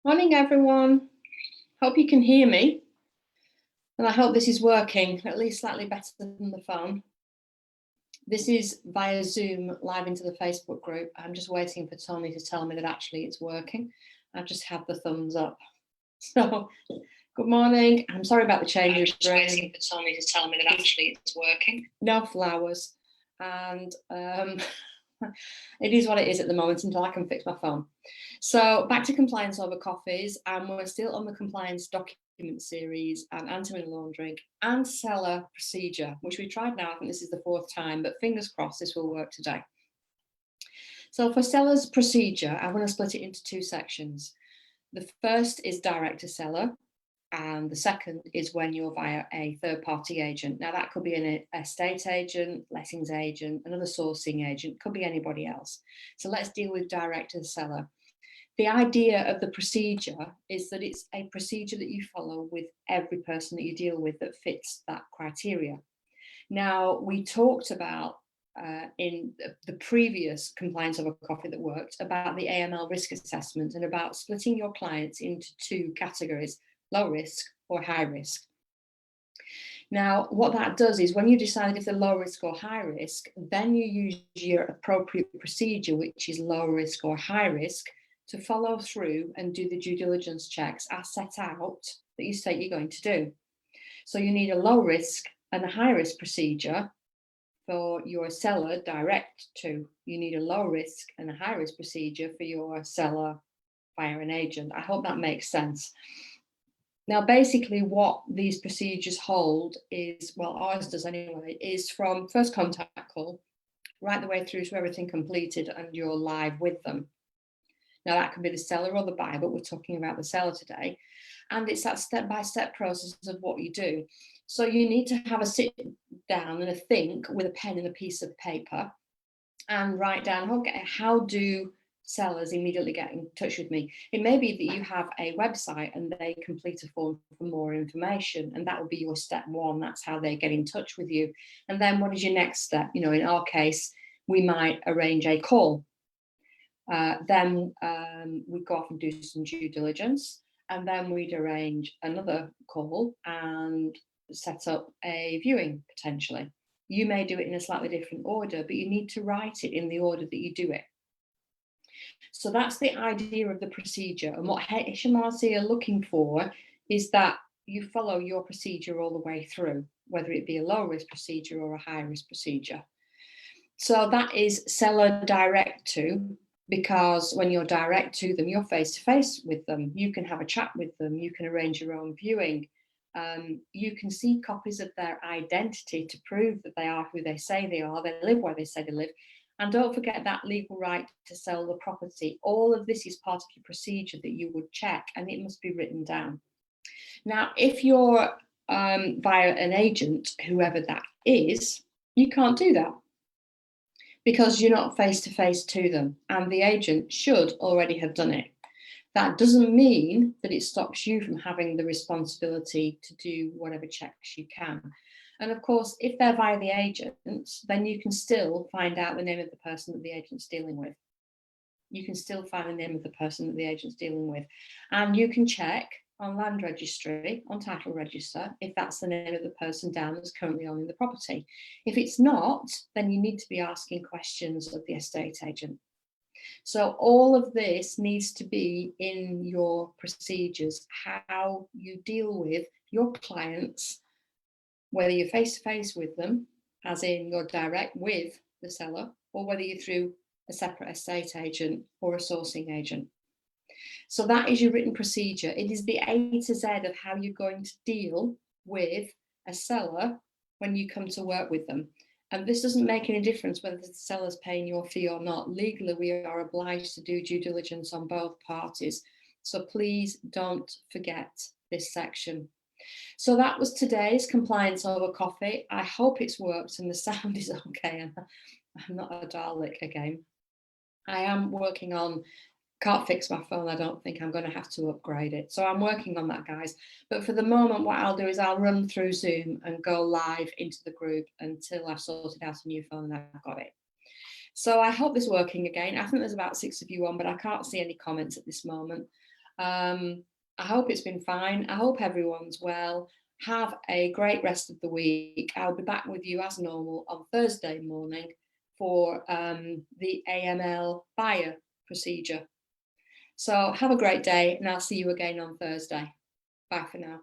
Morning, everyone. Hope you can hear me. And I hope this is working, at least slightly better than the phone. This is via Zoom live into the Facebook group. I'm just waiting for Tony to tell me that actually it's working. I've just had the thumbs up. So, good morning. I'm sorry about the change. I'm just waiting for Tony to tell me that actually it's working. No flowers. And it is what it is at the moment until I can fix my phone. So back to compliance over coffees, and we're still on the compliance document series and anti-money laundering and seller procedure, which we tried now. I think this is the fourth time, but fingers crossed this will work today. So for seller's procedure, I'm going to split it into two sections. The first is direct to seller, and the second is when you're via a third-party agent. Now, that could be an estate agent, lettings agent, another sourcing agent, could be anybody else. So let's deal with direct to the seller. The idea of the procedure is that it's a procedure that you follow with every person that you deal with that fits that criteria. Now, we talked about in the previous compliance over coffee that worked about the Aml Risk Assessment and about splitting your clients into two categories, low risk or high risk. Now, what that does is when you decide if they're low risk or high risk, then you use your appropriate procedure, which is low risk or high risk, to follow through and do the due diligence checks as set out that you say you're going to do. So you need a low risk and a high risk procedure for your seller direct to. You need a low risk and a high risk procedure for your seller via an agent. I hope that makes sense. Now, basically what these procedures hold is, well, ours does anyway, is from first contact call right the way through to everything completed and you're live with them. Now, that could be the seller or the buyer, but we're talking about the seller today. And it's that step-by-step process of what you do. So you need to have a sit down and a think with a pen and a piece of paper and write down, okay, how do sellers immediately get in touch with me? It may be that you have a website and they complete a form for more information, and that will be your step one. That's how they get in touch with you. And then what is your next step? You know, in our case, we might arrange a call. Then we'd go off and do some due diligence, and then we'd arrange another call and set up a viewing potentially. You may do it in a slightly different order, but you need to write it in the order that you do it. So that's the idea of the procedure. And what HMRC are looking for is that you follow your procedure all the way through, whether it be a low risk procedure or a high risk procedure. So that is seller direct to, because when you're direct to them, you're face to face with them. You can have a chat with them. You can arrange your own viewing. You can see copies of their identity to prove that they are who they say they are. They live where they say they live. And don't forget that legal right to sell the property. All of this is part of your procedure that you would check, and it must be written down. Now, if you're via an agent, whoever that is, you can't do that because you're not face to face to them, and the agent should already have done it. That doesn't mean that it stops you from having the responsibility to do whatever checks you can. And of course, if they're via the agent, then you can still find out the name of the person that the agent's dealing with. You can still find the name of the person that the agent's dealing with. And you can check on land registry, on title register, if that's the name of the person down that's currently owning the property. If it's not, then you need to be asking questions of the estate agent. So all of this needs to be in your procedures, how you deal with your clients, whether you're face-to-face with them, as in you're direct with the seller, or whether you're through a separate estate agent or a sourcing agent. So that is your written procedure. It is the A to Z of how you're going to deal with a seller when you come to work with them. And this doesn't make any difference whether the seller's paying your fee or not. Legally, we are obliged to do due diligence on both parties. So please don't forget this section. So that was today's compliance over coffee. I hope it's worked and the sound is okay. I'm not a Dalek again. I am working on, can't fix my phone. I don't think I'm going to have to upgrade it. So I'm working on that, guys. But for the moment, what I'll do is I'll run through Zoom and go live into the group until I've sorted out a new phone and I've got it. So I hope this is working again. I think there's about 6 of you on, but I can't see any comments at this moment. I hope it's been fine. I hope everyone's well. Have a great rest of the week. I'll be back with you as normal on Thursday morning for the AML buyer procedure. So have a great day, and I'll see you again on Thursday. Bye for now.